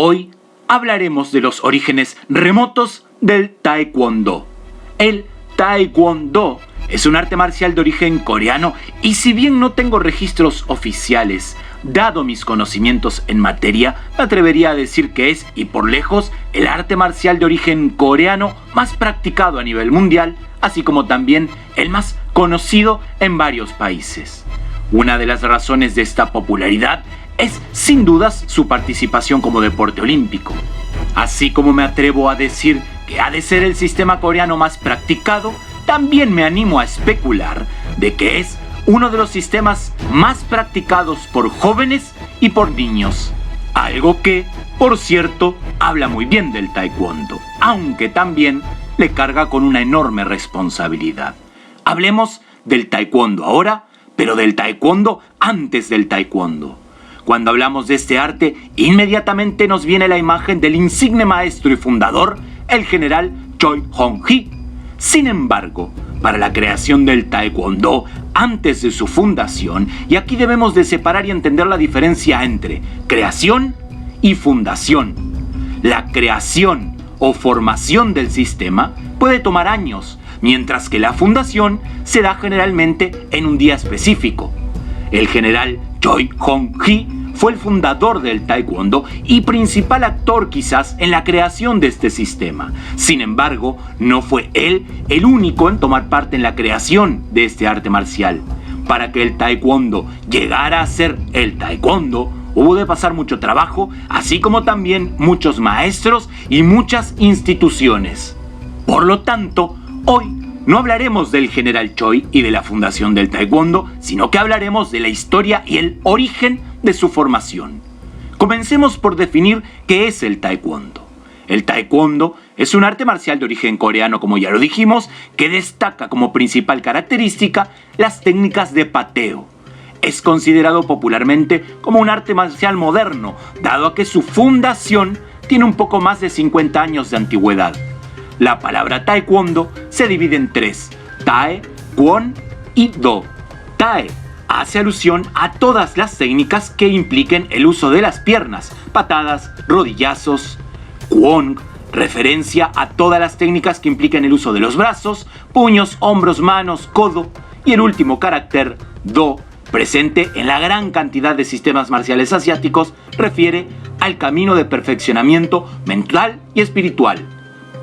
Hoy hablaremos de los orígenes remotos del Taekwondo. El Taekwondo es un arte marcial de origen coreano y si bien no tengo registros oficiales, dado mis conocimientos en materia, me atrevería a decir que es, y por lejos, el arte marcial de origen coreano más practicado a nivel mundial, así como también el más conocido en varios países. Una de las razones de esta popularidad es, sin dudas, su participación como deporte olímpico. Así como me atrevo a decir que ha de ser el sistema coreano más practicado, también me animo a especular de que es uno de los sistemas más practicados por jóvenes y por niños. Algo que, por cierto, habla muy bien del Taekwondo, aunque también le carga con una enorme responsabilidad. Hablemos del Taekwondo ahora, pero del Taekwondo antes del Taekwondo. Cuando hablamos de este arte, inmediatamente nos viene la imagen del insigne maestro y fundador, el general Choi Hong-hee. Sin embargo, para la creación del Taekwondo, antes de su fundación, y aquí debemos de separar y entender la diferencia entre creación y fundación. La creación o formación del sistema puede tomar años, mientras que la fundación se da generalmente en un día específico. El general Choi Hong-hee fue el fundador del Taekwondo y principal actor quizás en la creación de este sistema. Sin embargo, no fue él el único en tomar parte en la creación de este arte marcial. Para que el Taekwondo llegara a ser el Taekwondo, hubo de pasar mucho trabajo, así como también muchos maestros y muchas instituciones. Por lo tanto, hoy no hablaremos del general Choi y de la fundación del Taekwondo, sino que hablaremos de la historia y el origen de su formación. Comencemos por definir qué es el Taekwondo. El Taekwondo es un arte marcial de origen coreano, como ya lo dijimos, que destaca como principal característica las técnicas de pateo. Es considerado popularmente como un arte marcial moderno, dado a que su fundación tiene un poco más de 50 años de antigüedad. La palabra Taekwondo se divide en tres: Tae, Kwon y Do. Tae hace alusión a todas las técnicas que impliquen el uso de las piernas, patadas, rodillazos. Kwon, referencia a todas las técnicas que impliquen el uso de los brazos, puños, hombros, manos, codo. Y el último carácter, Do, presente en la gran cantidad de sistemas marciales asiáticos, refiere al camino de perfeccionamiento mental y espiritual.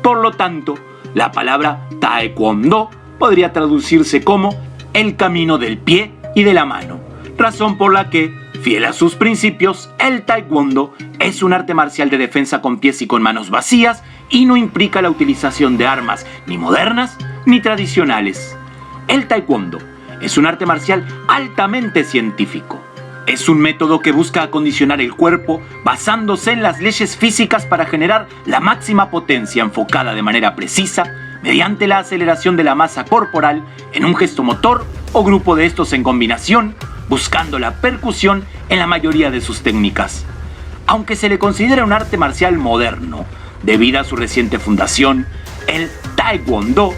Por lo tanto, la palabra Taekwondo podría traducirse como el camino del pie y de la mano, razón por la que, fiel a sus principios, el Taekwondo es un arte marcial de defensa con pies y con manos vacías y no implica la utilización de armas ni modernas ni tradicionales. El Taekwondo es un arte marcial altamente científico. Es un método que busca acondicionar el cuerpo basándose en las leyes físicas para generar la máxima potencia enfocada de manera precisa mediante la aceleración de la masa corporal en un gesto motor o grupo de estos en combinación, buscando la percusión en la mayoría de sus técnicas. Aunque se le considera un arte marcial moderno, debido a su reciente fundación, el Taekwondo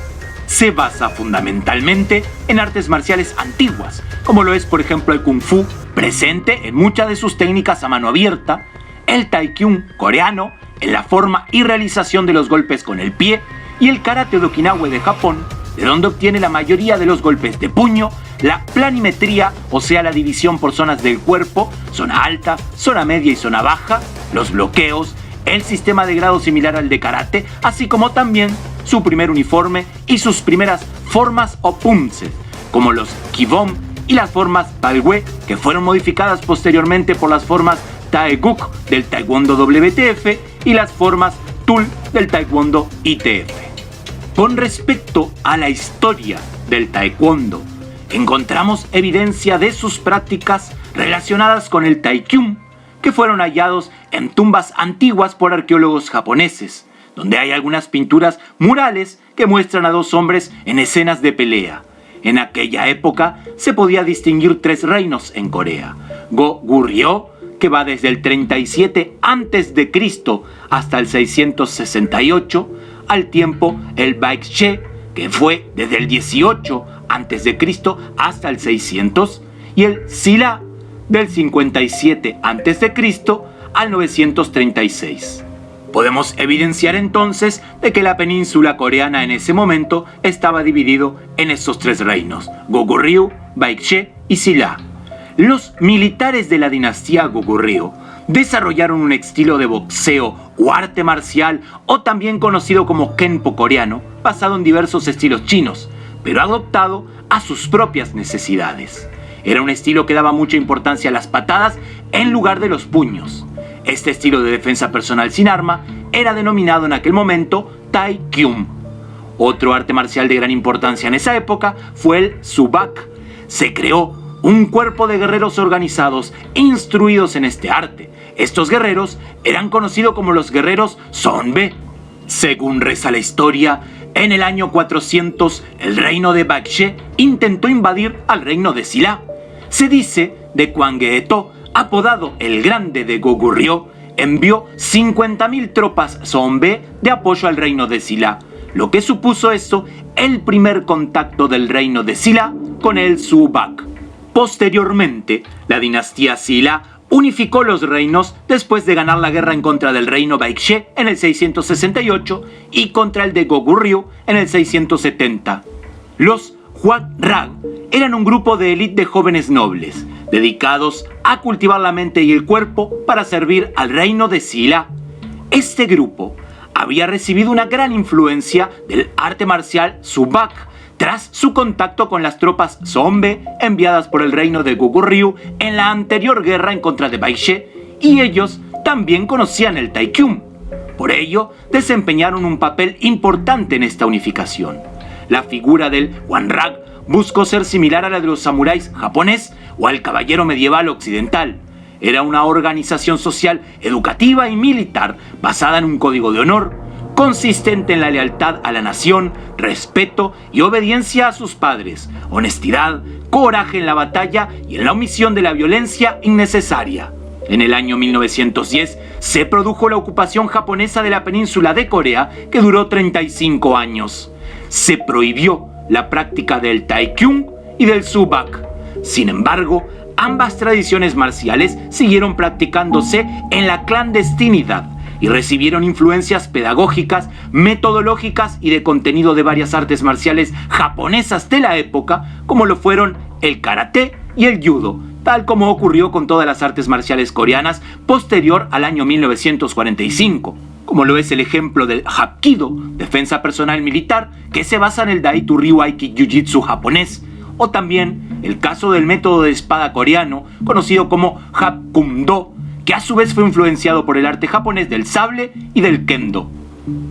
se basa fundamentalmente en artes marciales antiguas, como lo es por ejemplo el Kung Fu, presente en muchas de sus técnicas a mano abierta, el Taekwondo coreano, en la forma y realización de los golpes con el pie, y el Karate de Okinawa de Japón, de donde obtiene la mayoría de los golpes de puño, la planimetría, o sea la división por zonas del cuerpo, zona alta, zona media y zona baja, los bloqueos, el sistema de grado similar al de karate, así como también su primer uniforme y sus primeras formas o punse, como los Kibom y las formas Talwe, que fueron modificadas posteriormente por las formas Taeguk del Taekwondo WTF y las formas Tul del Taekwondo ITF. Con respecto a la historia del Taekwondo, encontramos evidencia de sus prácticas relacionadas con el Taekyum, que fueron hallados en tumbas antiguas por arqueólogos japoneses, donde hay algunas pinturas murales que muestran a dos hombres en escenas de pelea. En aquella época se podía distinguir tres reinos en Corea: Goguryeo, que va desde el 37 a.C. hasta el 668, al tiempo el Baekje, que fue desde el 18 a.C. hasta el 600, y el Silla, del 57 a.C. al 936. Podemos evidenciar entonces de que la península coreana en ese momento estaba dividido en estos tres reinos, Goguryeo, Baekje y Silla. Los militares de la dinastía Goguryeo desarrollaron un estilo de boxeo o arte marcial, o también conocido como Kenpo coreano, basado en diversos estilos chinos, pero adoptado a sus propias necesidades. Era un estilo que daba mucha importancia a las patadas en lugar de los puños. Este estilo de defensa personal sin arma era denominado en aquel momento Taekyum. Otro arte marcial de gran importancia en esa época fue el Subak. Se creó un cuerpo de guerreros organizados instruidos en este arte. Estos guerreros eran conocidos como los guerreros Sonbe. Según reza la historia, en el año 400 el reino de Baekje intentó invadir al reino de Silla. Se dice de Kwangeeto, apodado el Grande de Goguryeo, envió 50.000 tropas Sonbe de apoyo al reino de Silla, lo que supuso esto el primer contacto del reino de Silla con el Subak. Posteriormente, la dinastía Silla unificó los reinos después de ganar la guerra en contra del reino Baekje en el 668 y contra el de Goguryeo en el 670. Los Hwag-rag eran un grupo de élite de jóvenes nobles, dedicados a cultivar la mente y el cuerpo para servir al reino de Silla. Este grupo había recibido una gran influencia del arte marcial Subak tras su contacto con las tropas Sonbe enviadas por el reino de Goguryeo en la anterior guerra en contra de Baekje, y ellos también conocían el Taekyum. Por ello, desempeñaron un papel importante en esta unificación. La figura del Hwag-rag buscó ser similar a la de los samuráis japonés o al caballero medieval occidental. Era una organización social, educativa y militar basada en un código de honor, consistente en la lealtad a la nación, respeto y obediencia a sus padres, honestidad, coraje en la batalla y en la omisión de la violencia innecesaria. En el año 1910 se produjo la ocupación japonesa de la península de Corea, que duró 35 años. Se prohibió la práctica del Taekyum y del Subak. Sin embargo, ambas tradiciones marciales siguieron practicándose en la clandestinidad y recibieron influencias pedagógicas, metodológicas y de contenido de varias artes marciales japonesas de la época, como lo fueron el karate y el judo, tal como ocurrió con todas las artes marciales coreanas posterior al año 1945, como lo es el ejemplo del Hapkido, defensa personal militar, que se basa en el Daitu Ryuaiki Jiu-Jitsu japonés, o también el caso del método de espada coreano, conocido como Hapkun-do, que a su vez fue influenciado por el arte japonés del sable y del kendo.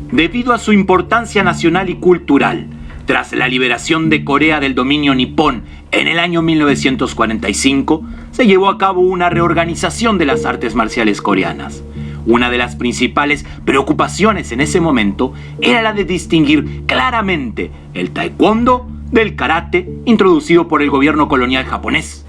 Debido a su importancia nacional y cultural, tras la liberación de Corea del dominio nipón en el año 1945, se llevó a cabo una reorganización de las artes marciales coreanas. Una de las principales preocupaciones en ese momento era la de distinguir claramente el taekwondo del karate introducido por el gobierno colonial japonés.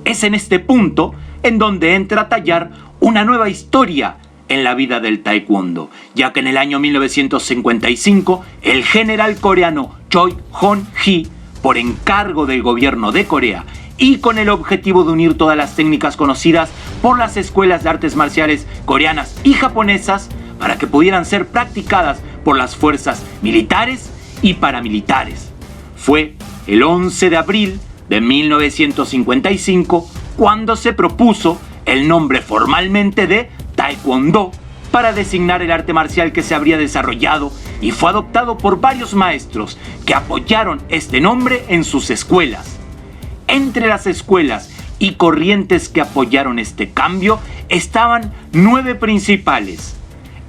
Es en este punto en donde entra a tallar una nueva historia en la vida del taekwondo, ya que en el año 1955 el general coreano Choi Hon-hee, por encargo del gobierno de Corea y con el objetivo de unir todas las técnicas conocidas por las escuelas de artes marciales coreanas y japonesas para que pudieran ser practicadas por las fuerzas militares y paramilitares. Fue el 11 de abril de 1955 cuando se propuso el nombre formalmente de Taekwondo para designar el arte marcial que se habría desarrollado, y fue adoptado por varios maestros que apoyaron este nombre en sus escuelas. Entre las escuelas y corrientes que apoyaron este cambio estaban 9 principales.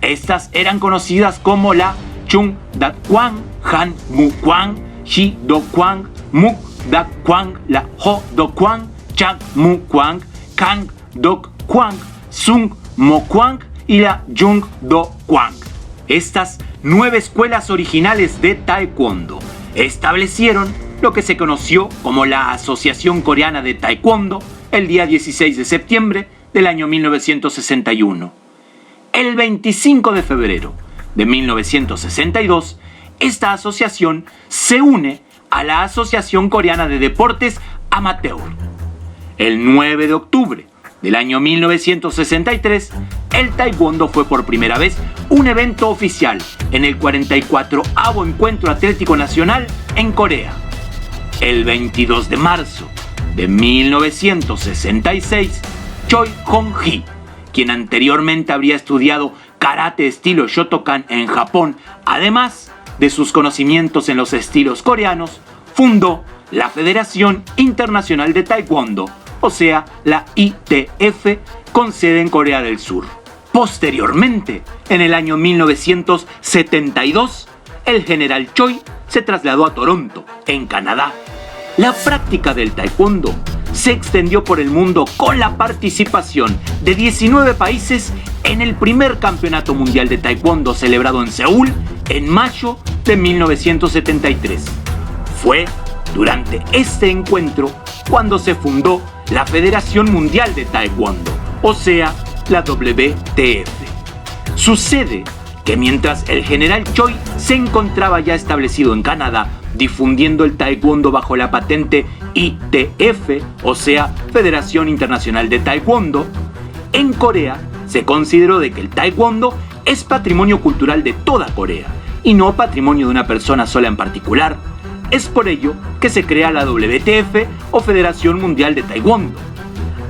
Estas eran conocidas como la Chung Da Kwang, Han Mu Kwang, Shi Do Kwang, Muk Da Kwang, la Ho Do Kwang, Chang Mu Kwang, Kang Do Kwang, Sung Mo Kwang y la Jung Do Kwang. Estas 9 escuelas originales de Taekwondo establecieron lo que se conoció como la Asociación Coreana de Taekwondo el día 16 de septiembre del año 1961. El 25 de febrero de 1962, esta asociación se une a la Asociación Coreana de Deportes Amateur. El 9 de octubre del año 1963, el taekwondo fue por primera vez un evento oficial en el 44º Encuentro Atlético Nacional en Corea. El 22 de marzo de 1966, Choi Hong-hee, quien anteriormente habría estudiado karate estilo Shotokan en Japón, además de sus conocimientos en los estilos coreanos, fundó la Federación Internacional de Taekwondo, o sea, la ITF, con sede en Corea del Sur. Posteriormente, en el año 1972, el general Choi se trasladó a Toronto, en Canadá. La práctica del taekwondo se extendió por el mundo con la participación de 19 países en el primer campeonato mundial de taekwondo celebrado en Seúl en mayo de 1973. Fue durante este encuentro cuando se fundó la Federación Mundial de Taekwondo, o sea, la WTF. Sucede que mientras el general Choi se encontraba ya establecido en Canadá, difundiendo el taekwondo bajo la patente ITF, o sea, Federación Internacional de Taekwondo, en Corea se consideró de que el taekwondo es patrimonio cultural de toda Corea y no patrimonio de una persona sola en particular. Es por ello que se crea la WTF o Federación Mundial de Taekwondo.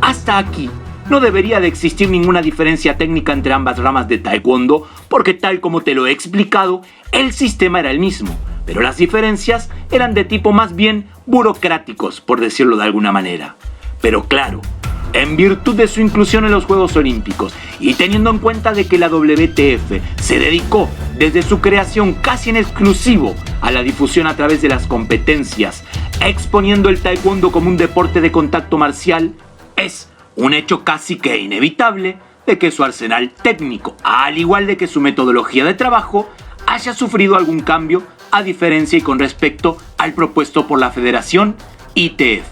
Hasta aquí no debería de existir ninguna diferencia técnica entre ambas ramas de taekwondo, porque tal como te lo he explicado, el sistema era el mismo, pero las diferencias eran de tipo más bien burocráticos, por decirlo de alguna manera. Pero claro, en virtud de su inclusión en los Juegos Olímpicos y teniendo en cuenta de que la WTF se dedicó desde su creación casi en exclusivo a la difusión a través de las competencias, exponiendo el taekwondo como un deporte de contacto marcial, es un hecho casi que inevitable de que su arsenal técnico, al igual de que su metodología de trabajo, haya sufrido algún cambio a diferencia y con respecto al propuesto por la Federación ITF.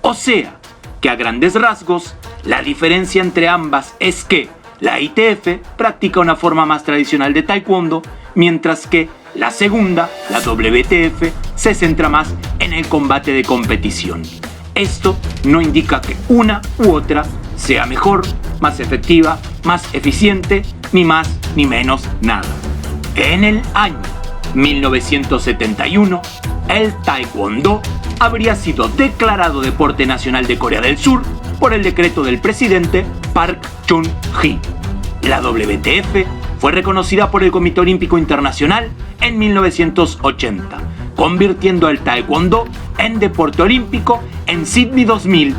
O sea, que a grandes rasgos, la diferencia entre ambas es que la ITF practica una forma más tradicional de taekwondo, mientras que la segunda, la WTF, se centra más en el combate de competición. Esto no indica que una u otra sea mejor, más efectiva, más eficiente, ni más ni menos nada. En el año 1971, el taekwondo habría sido declarado deporte nacional de Corea del Sur por el decreto del presidente Park Chung-hee. La WTF fue reconocida por el Comité Olímpico Internacional en 1980, convirtiendo el taekwondo en deporte olímpico en Sydney 2000,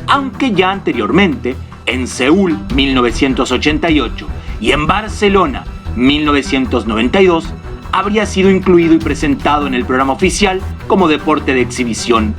aunque ya anteriormente, en Seúl 1988 y en Barcelona 1992, habría sido incluido y presentado en el programa oficial como deporte de exhibición